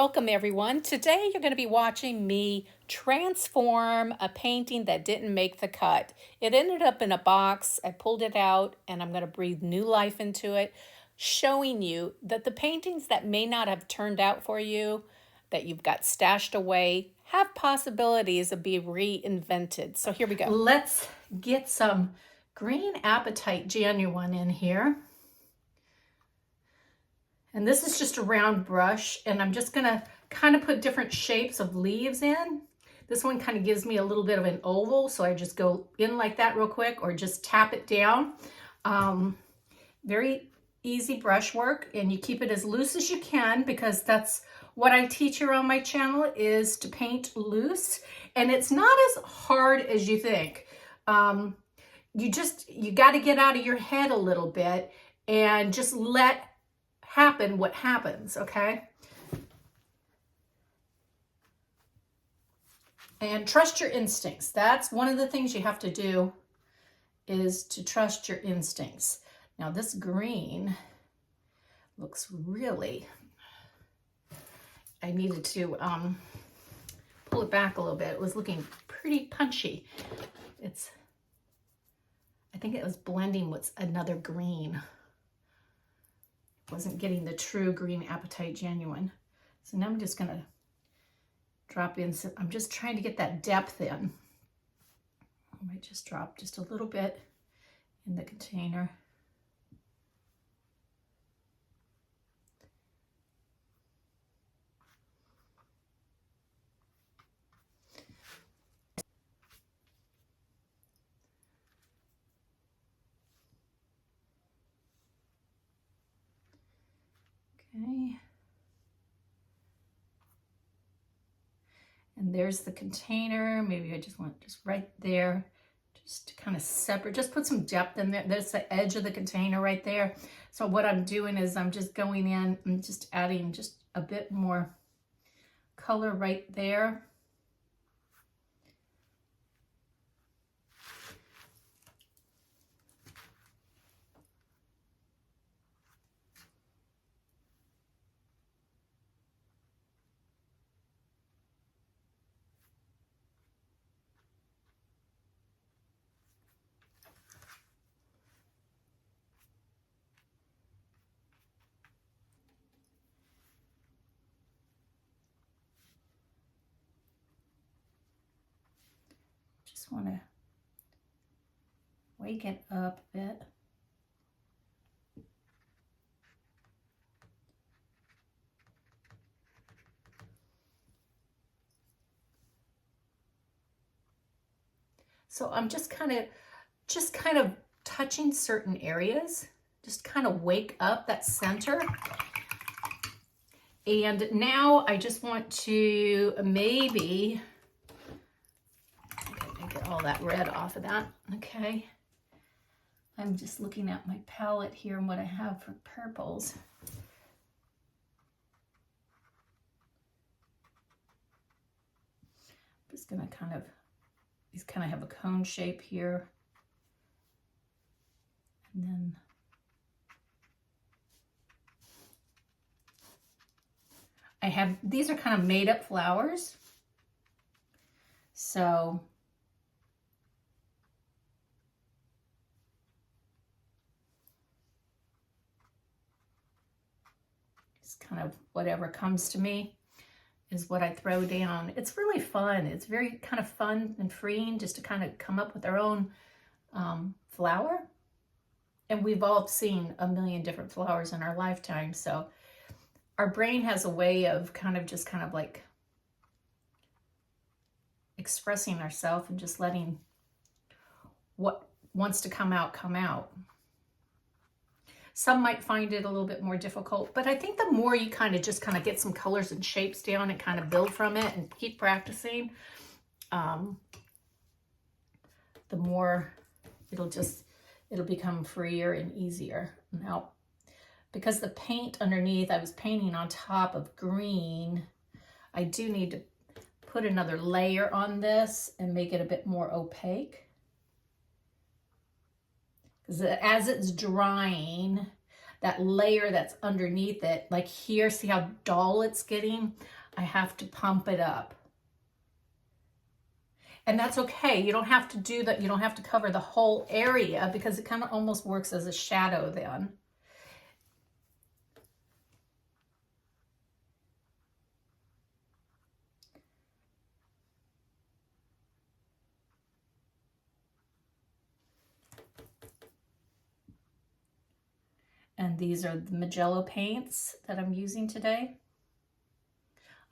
Welcome everyone. Today you're going to be watching me transform a painting that didn't make the cut. It ended up in a box. I pulled it out and I'm going to breathe new life into it, showing you that the paintings that may not have turned out for you, that you've got stashed away, have possibilities of being reinvented. So here we go. Let's get some green apatite genuine in here. And this is just a round brush, and I'm just gonna kind of put different shapes of leaves in. This one kind of gives me a little bit of an oval, so I just go in like that real quick or just tap it down. Very easy brush work, and you keep it as loose as you can because that's what I teach here on my channel, is to paint loose. And it's not as hard as you think. You got to get out of your head a little bit and just let happen what happens, okay? And trust your instincts. That's one of the things you have to do, is to trust your instincts. Now this green looks really, I needed to pull it back a little bit. It was looking pretty punchy. I think it was blending with another green. Wasn't getting the true green apatite genuine. So now I'm just gonna drop in some, I'm just trying to get that depth in. I might just drop just a little bit in the container. Okay. And there's the container. Maybe I just want just right there, just to kind of separate, just put some depth in there. There's the edge of the container right there. So what I'm doing is I'm just going in and just adding just a bit more color right there. Just want to wake it up a bit. So I'm just kind of touching certain areas, just kind of wake up that center. And now I just want to maybe get all that red off of that. Okay. I'm just looking at my palette here and what I have for purples. I'm just gonna these kind of have a cone shape here. And then I have, these are kind of made up flowers. So it's kind of whatever comes to me is what I throw down. It's really fun. It's very kind of fun and freeing just to kind of come up with our own flower. And we've all seen a million different flowers in our lifetime. So our brain has a way of kind of like expressing ourselves and just letting what wants to come out, come out. Some might find it a little bit more difficult, but I think the more you kind of get some colors and shapes down and kind of build from it and keep practicing, the more it'll become freer and easier. Now, because the paint underneath, I was painting on top of green, I do need to put another layer on this and make it a bit more opaque. Because as it's drying, that layer that's underneath it. Like here, see how dull it's getting? I have to pump it up. And that's okay. You don't have to do that. You don't have to cover the whole area because it kind of almost works as a shadow then. And these are the Magella paints that I'm using today.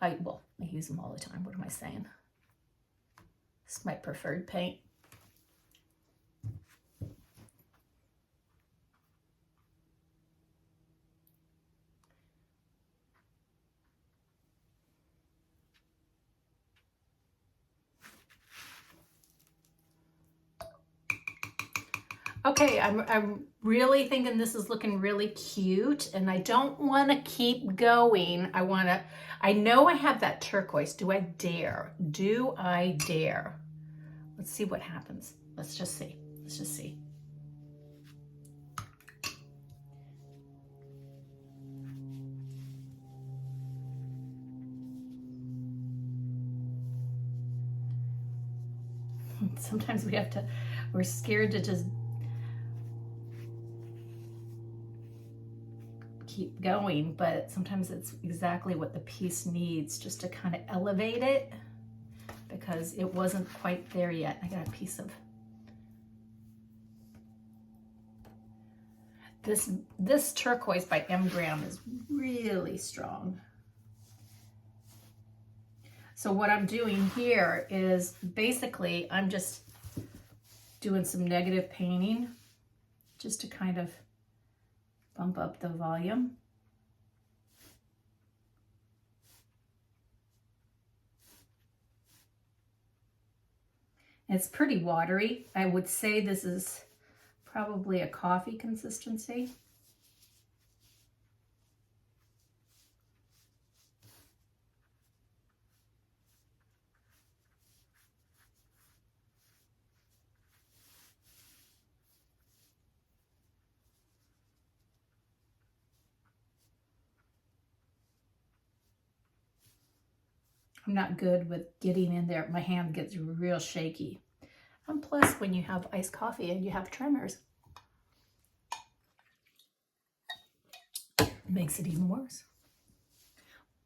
I use them all the time. What am I saying? It's my preferred paint. Okay, I'm really thinking this is looking really cute, and I don't want to keep going. I know I have that turquoise. Do I dare? Do I dare? Let's see what happens. Let's just see. Let's just see. Sometimes we're scared to just keep going, but sometimes it's exactly what the piece needs, just to kind of elevate it, because it wasn't quite there yet. I got a piece of this turquoise by M. Graham is really strong. So what I'm doing here is basically I'm just doing some negative painting just to kind of bump up the volume. It's pretty watery. I would say this is probably a coffee consistency. I'm not good with getting in there. My hand gets real shaky. And plus, when you have iced coffee and you have tremors, it makes it even worse.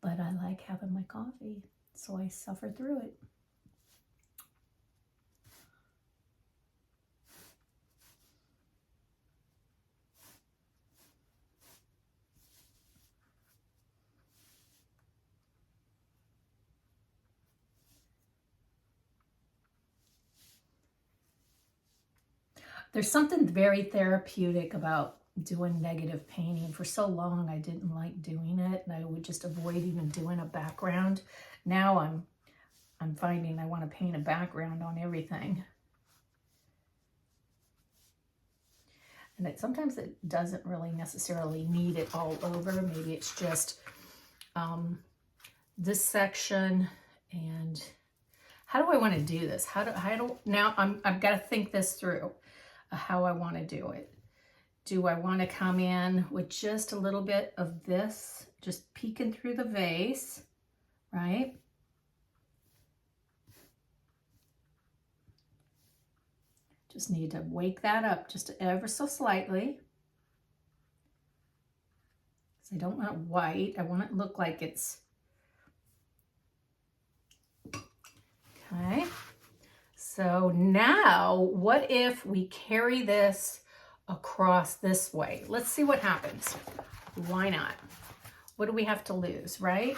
But I like having my coffee, so I suffer through it. There's something very therapeutic about doing negative painting. For so long, I didn't like doing it, and I would just avoid even doing a background. Now I'm finding I want to paint a background on everything. And sometimes it doesn't really necessarily need it all over. Maybe it's just this section. And how do I want to do this? Now I've got to think this through, how I want to do it. Do I want to come in with just a little bit of this, just peeking through the vase, right? Just need to wake that up just ever so slightly. So I don't want it white. I want it to look like it's, okay. So now, what if we carry this across this way? Let's see what happens. Why not? What do we have to lose, right?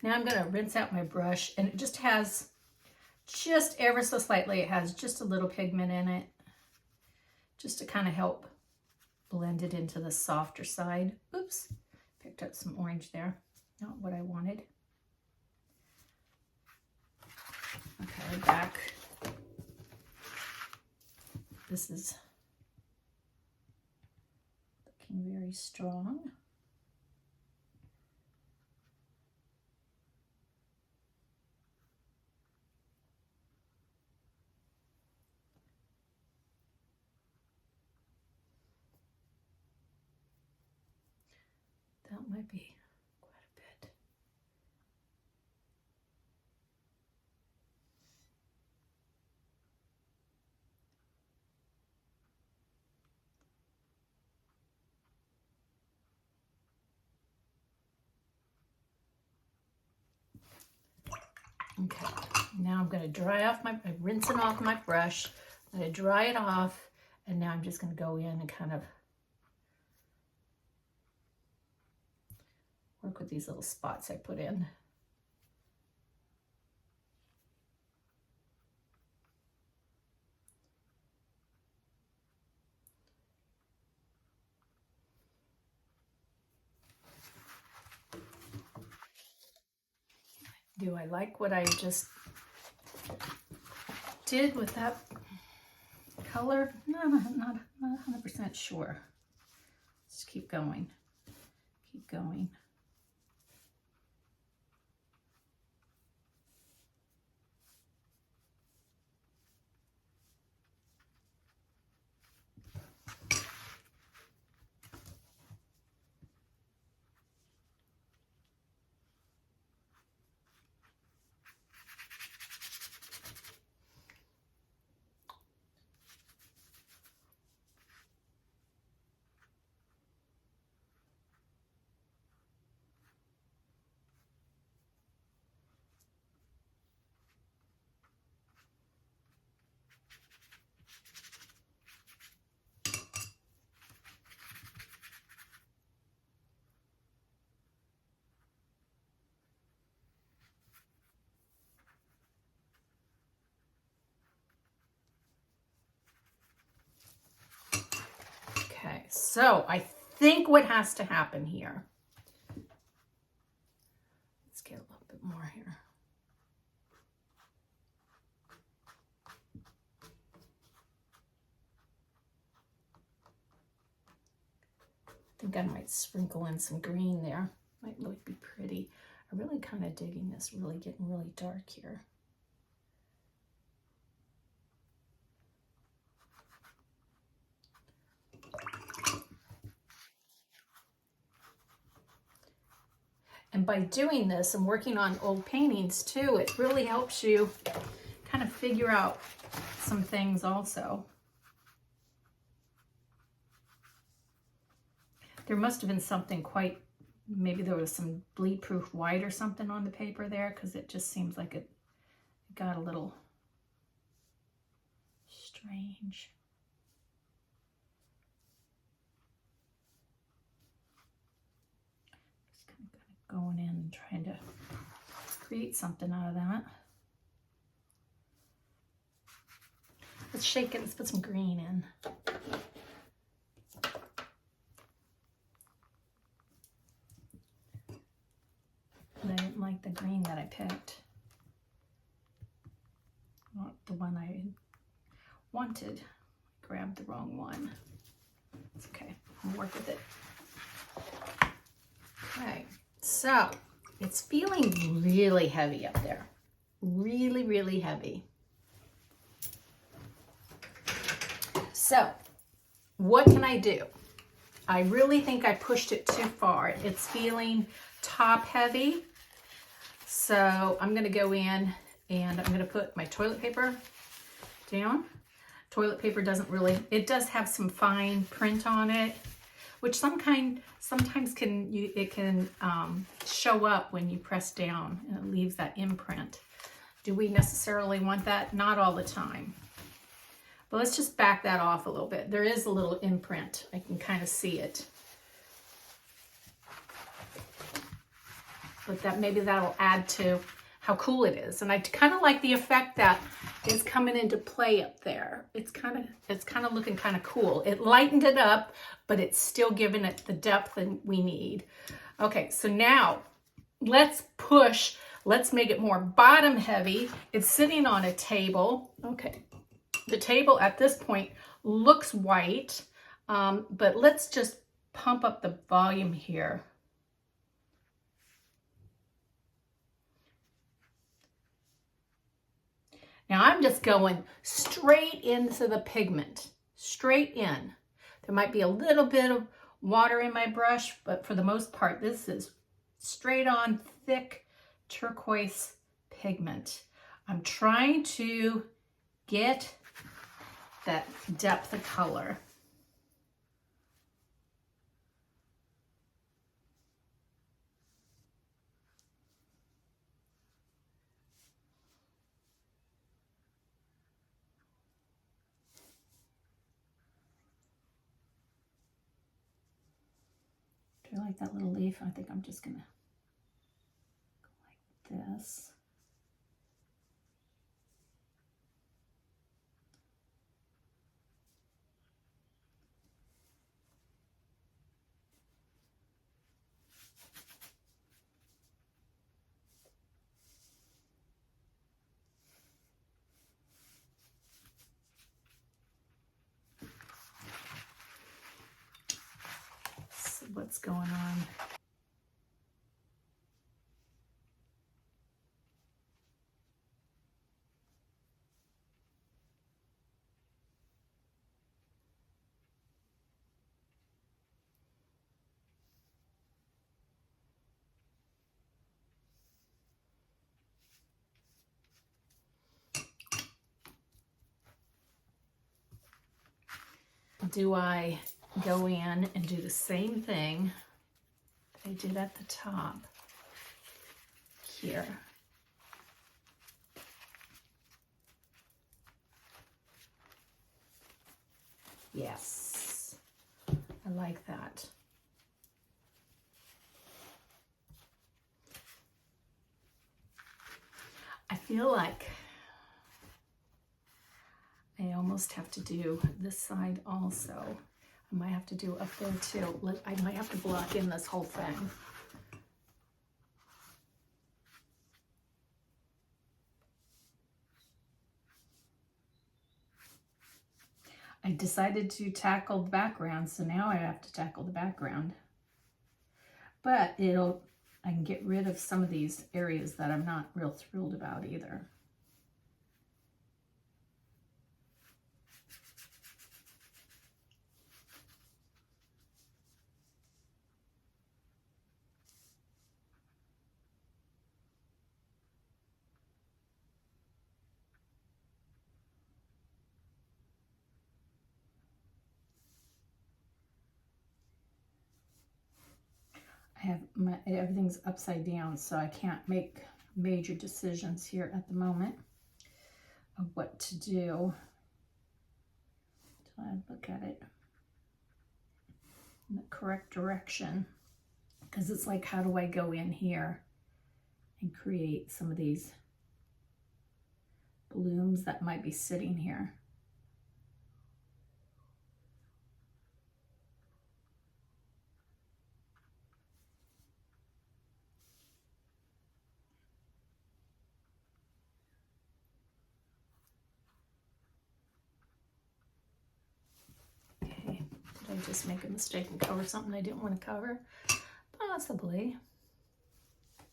Now I'm going to rinse out my brush, and it just has, just ever so slightly, it has just a little pigment in it, just to kind of help blend it into the softer side. Oops. Picked up some orange there. Not what I wanted. Okay, back. This is looking very strong. That might be quite a bit. Okay, now I'm going to dry off I'm rinsing off my brush. I'm going to dry it off, and now I'm just going to go in and kind of work with these little spots I put in. Do I like what I just did with that color? No, not 100% sure. Just keep going. Keep going. Okay, so I think what has to happen here, let's get a little bit more here. I think I might sprinkle in some green there. Might really be pretty. I'm really kind of digging this, really getting really dark here. And by doing this and working on old paintings too, it really helps you kind of figure out some things also. There must have been something quite, maybe there was some bleed-proof white or something on the paper there, because it just seems like it got a little strange. Just kind of going in and trying to create something out of that. Let's shake it, let's put some green in. But I didn't like the green that I picked. Not the one I wanted. I grabbed the wrong one. It's okay, I'll work with it. Okay, so it's feeling really heavy up there. Really, really heavy. So what can I do? I really think I pushed it too far. It's feeling top heavy. So I'm going to go in and I'm going to put my toilet paper down. Toilet paper doesn't really, it does have some fine print on it, which sometimes can show up when you press down, and it leaves that imprint. Do we necessarily want that? Not all the time. But let's just back that off a little bit. There is a little imprint. I can kind of see it. But that maybe that'll add to how cool it is. And I kind of like the effect that is coming into play up there. It's kind of looking kind of cool. It lightened it up, but it's still giving it the depth that we need. Okay, so now let's push. Let's make it more bottom heavy. It's sitting on a table. Okay, the table at this point looks white, but let's just pump up the volume here. Now I'm just going straight into the pigment, straight in. There might be a little bit of water in my brush, but for the most part, this is straight on thick turquoise pigment. I'm trying to get that depth of color. Do you like that little leaf? I think I'm just gonna go like this. See what's going on. Do I go in and do the same thing that I did at the top here? Yes, I like that. I feel like I almost have to do this side also. I might have to do up there too. I might have to block in this whole thing. I decided to tackle the background, so now I have to tackle the background. But I can get rid of some of these areas that I'm not real thrilled about either. Everything's upside down, so I can't make major decisions here at the moment of what to do until I look at it in the correct direction. Because it's like, how do I go in here and create some of these blooms that might be sitting here? Did I just make a mistake and cover something I didn't want to cover? Possibly. I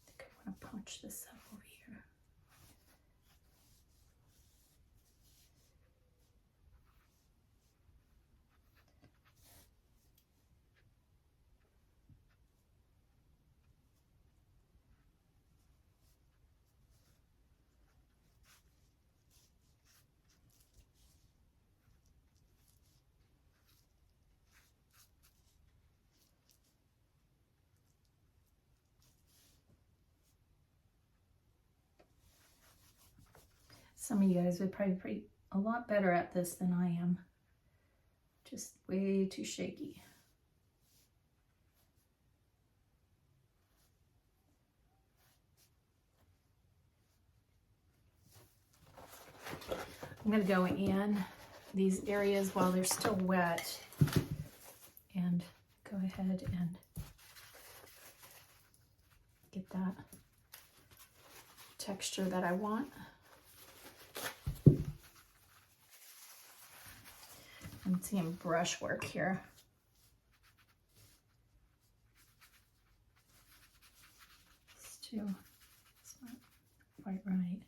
think I want to punch this up over here. Some of you guys would probably be a lot better at this than I am. Just way too shaky. I'm going to go in these areas while they're still wet and go ahead ahead and get that texture that I want. I'm seeing brushwork here. It's not quite right.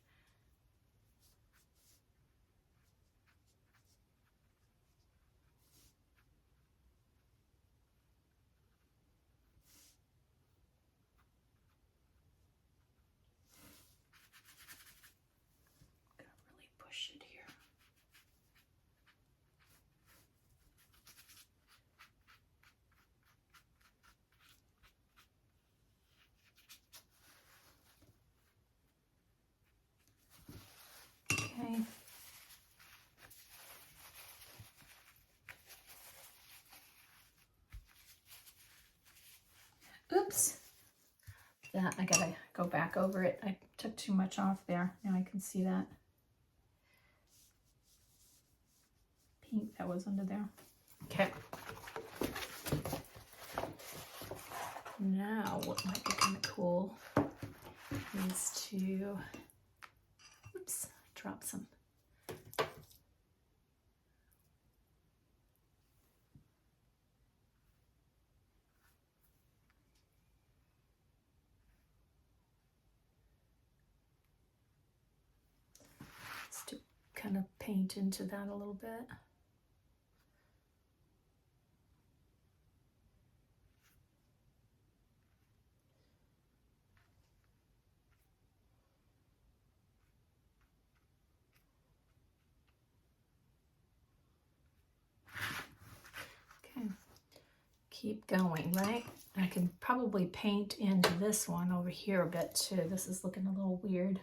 Gotta really push it here. Okay. Oops. That I gotta go back over it. I took too much off there. Now I can see that pink that was under there. Okay. Now what might be kind of cool is to, oops, drop some. Just to kind of paint into that a little bit. Okay, keep going, right? I can probably paint into this one over here a bit too. This is looking a little weird.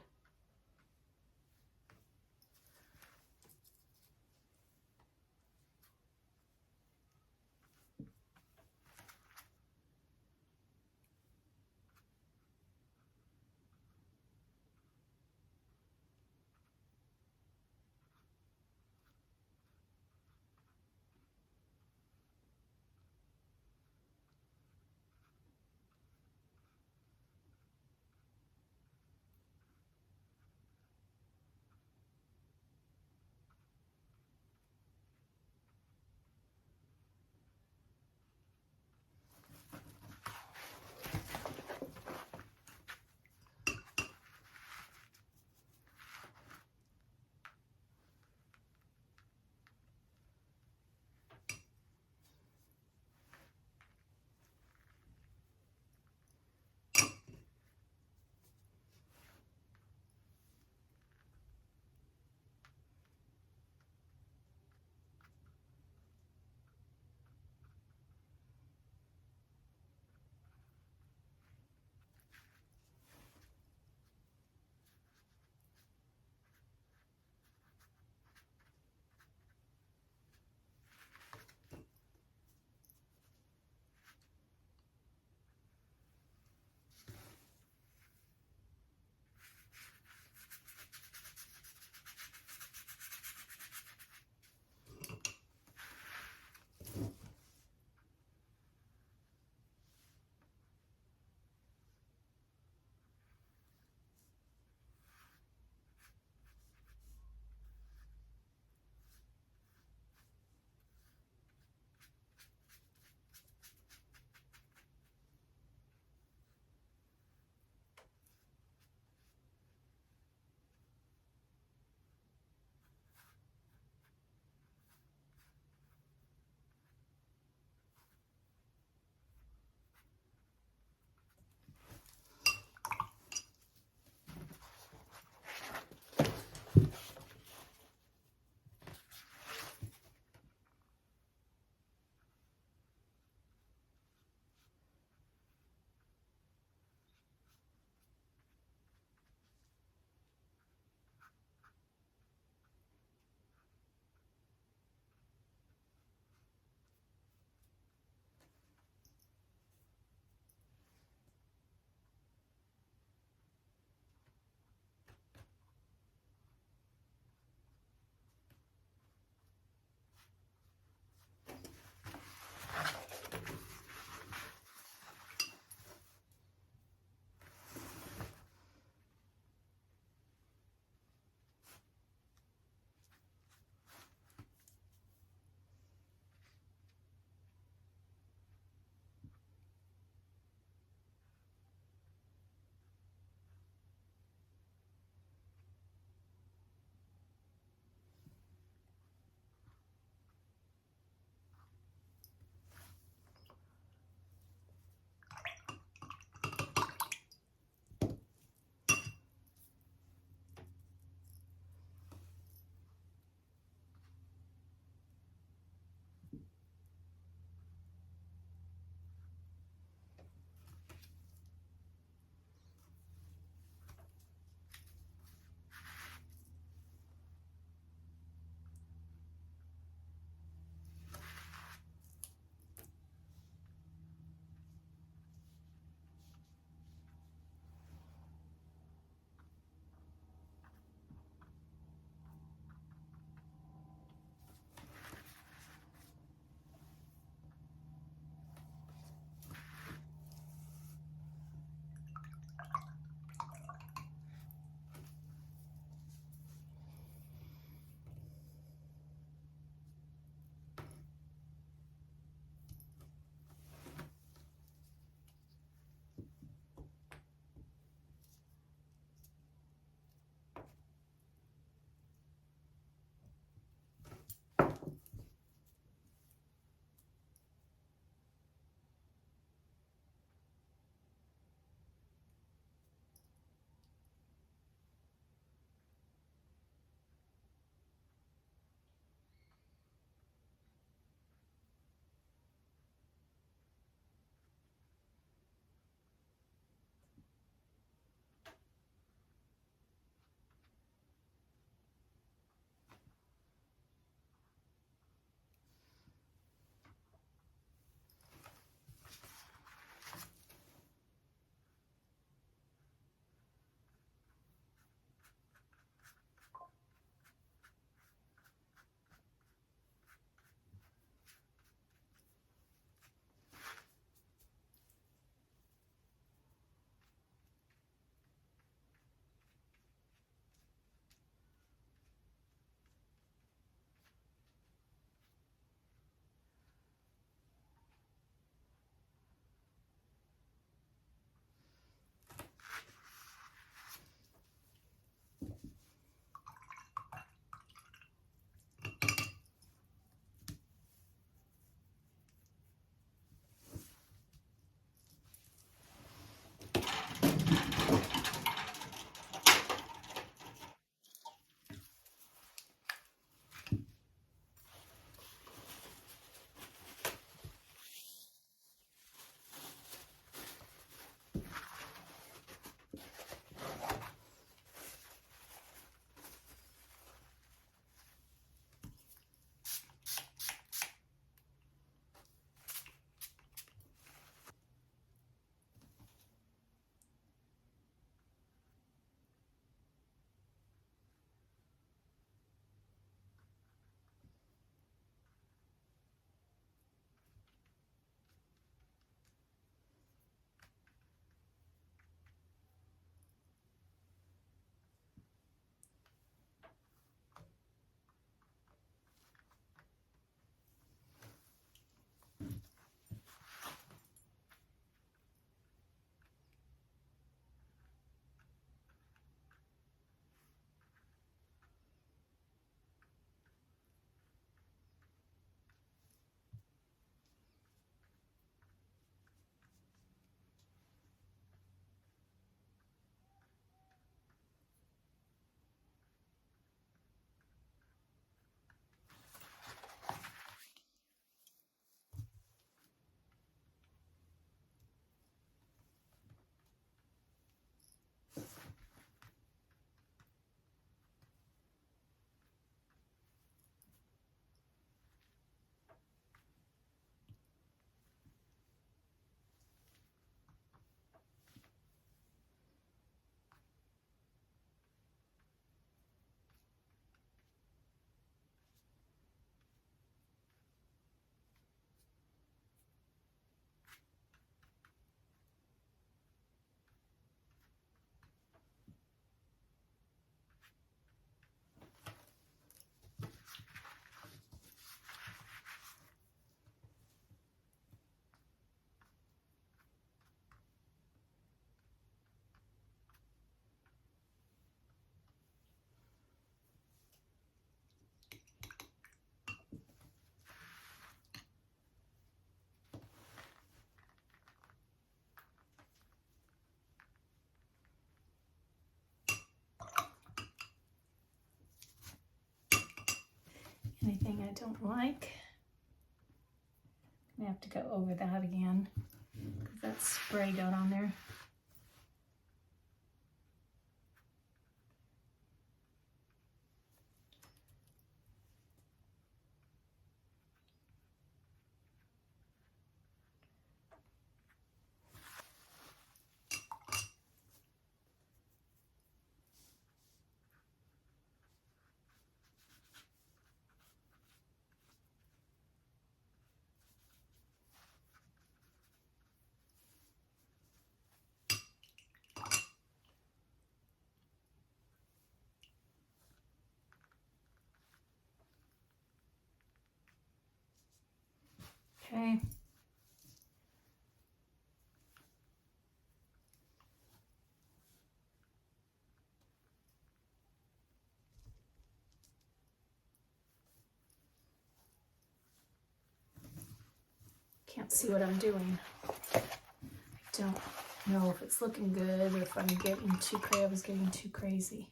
anything I don't like. I have to go over that again because that spray got on there. Okay. Can't see what I'm doing. I don't know if it's looking good or if I'm getting too crazy. I was getting too crazy.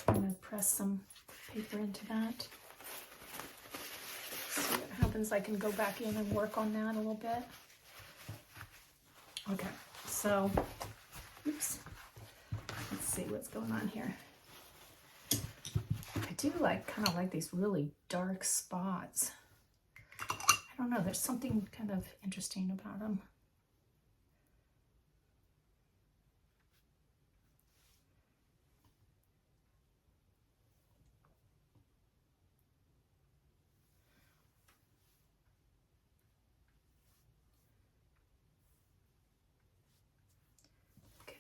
I'm going to press some paper into that. See what happens. I can go back in and work on that a little bit. Okay, so, oops. Let's see what's going on here. I do kind of like these really dark spots. I don't know, there's something kind of interesting about them.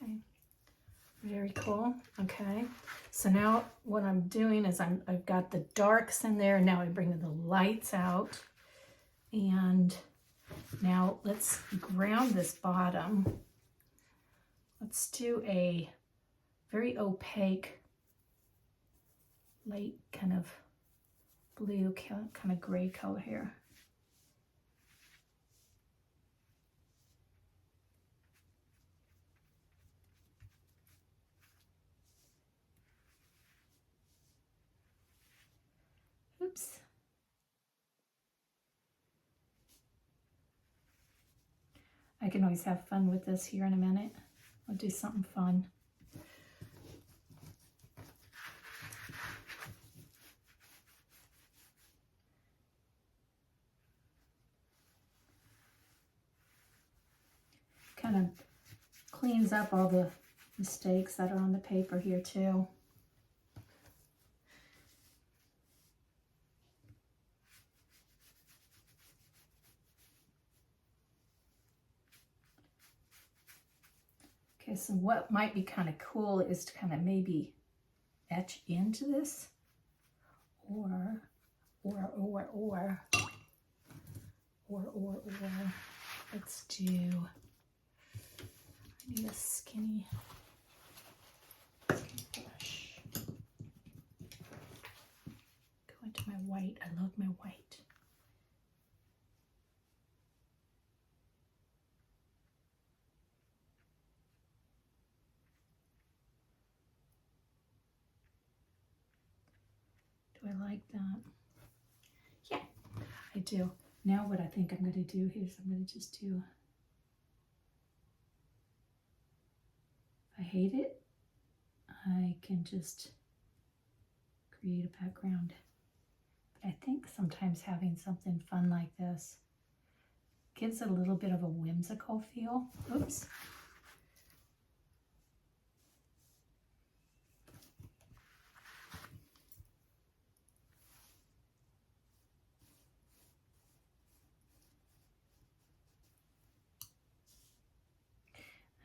Okay, very cool. Okay, so now what I'm doing is I've got the darks in there. Now I bring the lights out, and now let's ground this bottom. Let's do a very opaque, light kind of blue, kind of gray color here. Oops. I can always have fun with this here in a minute. I'll do something fun. Kind of cleans up all the mistakes that are on the paper here too. Okay, so what might be kind of cool is to kind of maybe etch into this, or, let's do, I need a skinny brush. Go into my white, I love my white. Do I like that? Yeah, I do. Now what I think I'm going to do is I'm going to just do, if I hate it, I can just create a background. But I think sometimes having something fun like this gives it a little bit of a whimsical feel. Oops.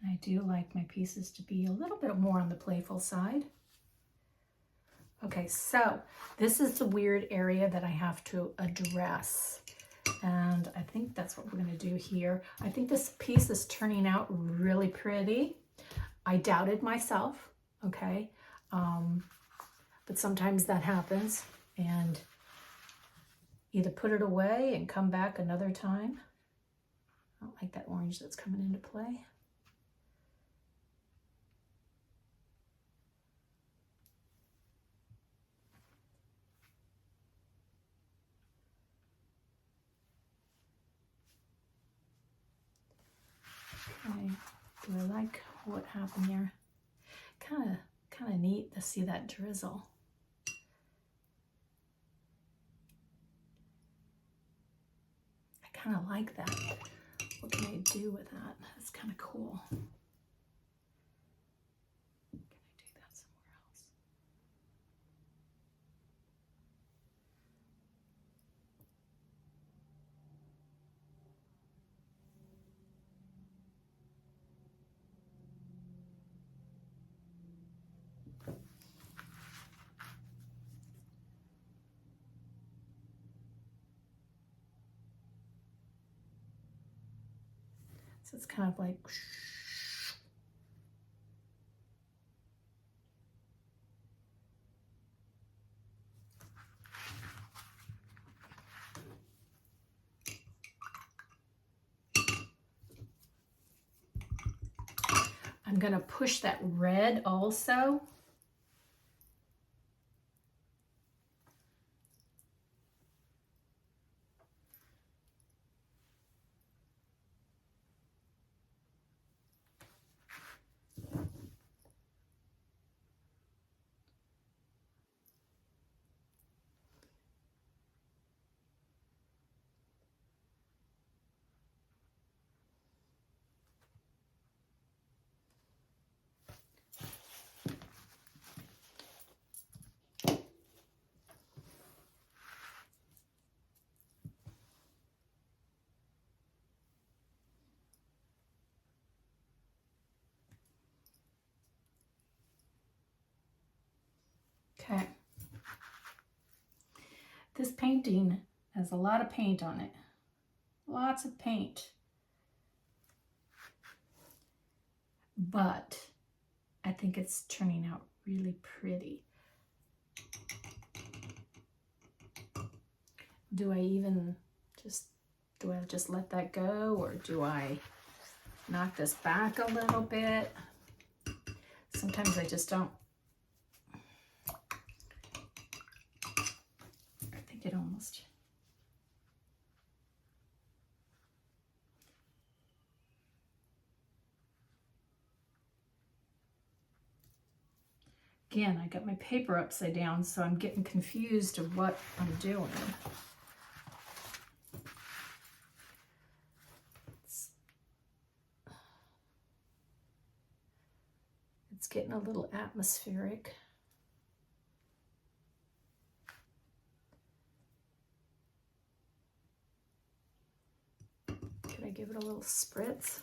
And I do like my pieces to be a little bit more on the playful side. Okay, so this is the weird area that I have to address. And I think that's what we're going to do here. I think this piece is turning out really pretty. I doubted myself, okay? But sometimes that happens. And either put it away and come back another time. I don't like that orange that's coming into play. Okay, do I like what happened here? Kind of neat to see that drizzle. I kind of like that. What can I do with that? That's kind of cool. Can I do that somewhere else? So it's kind of like, I'm gonna push that red also. Okay. This painting has a lot of paint on it. Lots of paint. But I think it's turning out really pretty. Do I just let that go, or do I knock this back a little bit? Sometimes I just don't. I think it almost. Again, I got my paper upside down, so I'm getting confused of what I'm doing. It's getting a little atmospheric. Could I give it a little spritz?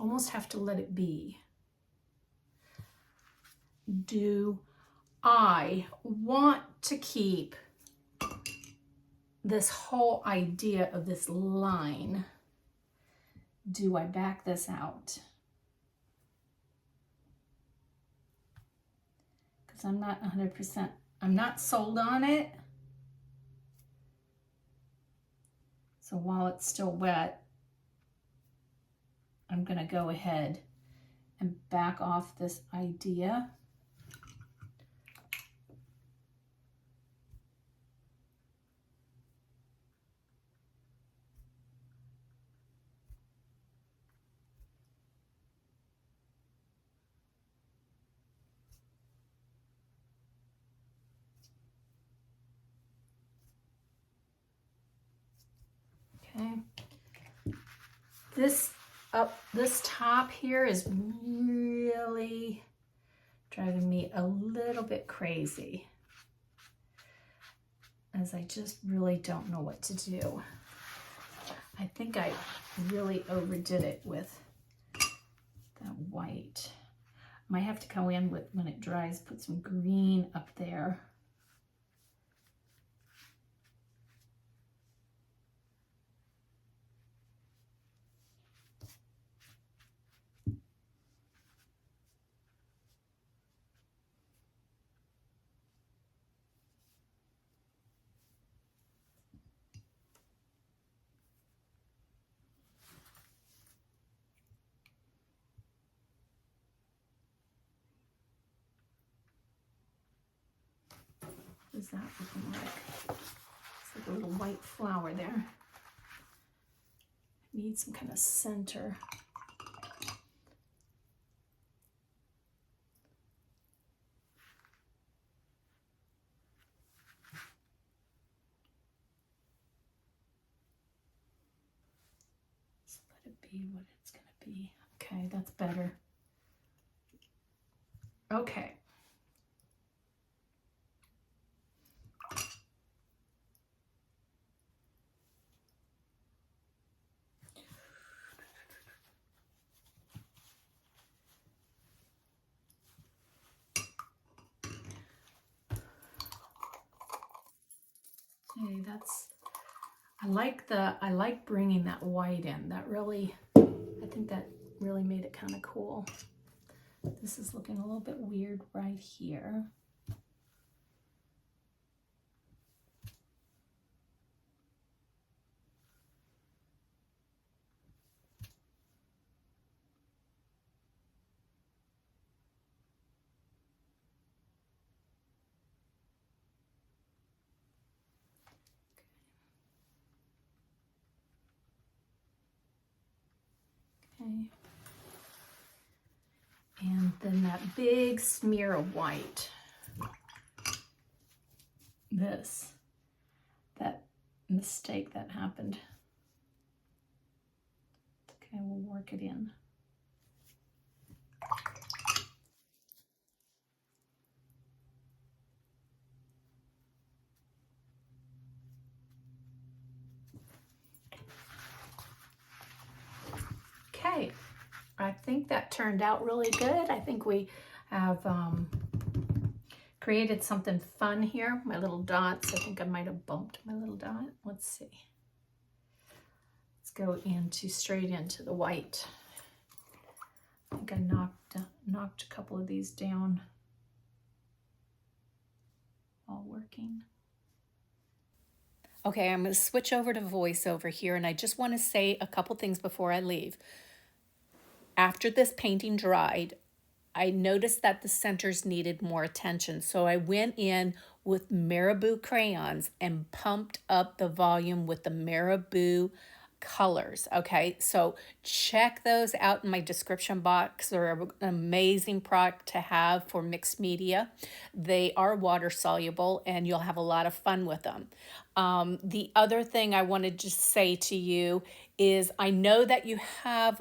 Almost have to let it be. Do I want to keep this whole idea of this line? Do I back this out? Because I'm not 100%, I'm not sold on it. So while it's still wet, I'm gonna go ahead and back off this idea. Okay. This top here is really driving me a little bit crazy, as I just really don't know what to do. I think I really overdid it with that white. Might have to go in with, when it dries, put some green up there. What is that looking like? It's like a little white flower there. Need some kind of center. So let it be what it's going to be. Okay, that's better. Okay. Okay, that's, I like bringing that white in. That really, I think that really made it kind of cool. This is looking a little bit weird right here. Okay. And then that big smear of white. This, that mistake that happened. Okay, we'll work it in. Okay, I think that turned out really good. I think we have created something fun here. My little dots, I think I might have bumped my little dot. Let's see. Let's go straight into the white. I think I knocked a couple of these down while working. Okay, I'm going to switch over to voiceover here, and I just want to say a couple things before I leave. After this painting dried, I noticed that the centers needed more attention, so I went in with Marabou crayons and pumped up the volume with the Marabou colors. Okay, so check those out in my description box. They're an amazing product to have for mixed media. They are water soluble and you'll have a lot of fun with them. The other thing I wanted to say to you is I know that you have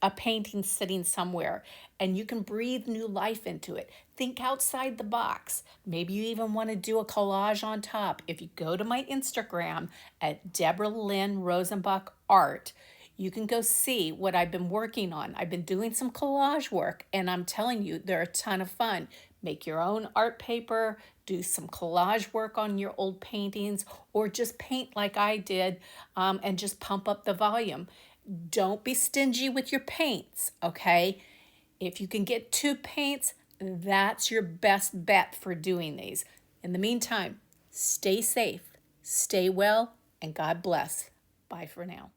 a painting sitting somewhere and you can breathe new life into it. Think outside the box. Maybe you even want to do a collage on top. If you go to my Instagram at Deborah Lynn Rosenbach Art, you can go see what I've been working on. I've been doing some collage work and I'm telling you, they're a ton of fun. Make your own art paper, do some collage work on your old paintings, or just paint like I did and just pump up the volume. Don't be stingy with your paints, okay? If you can get 2 paints, that's your best bet for doing these. In the meantime, stay safe, stay well, and God bless. Bye for now.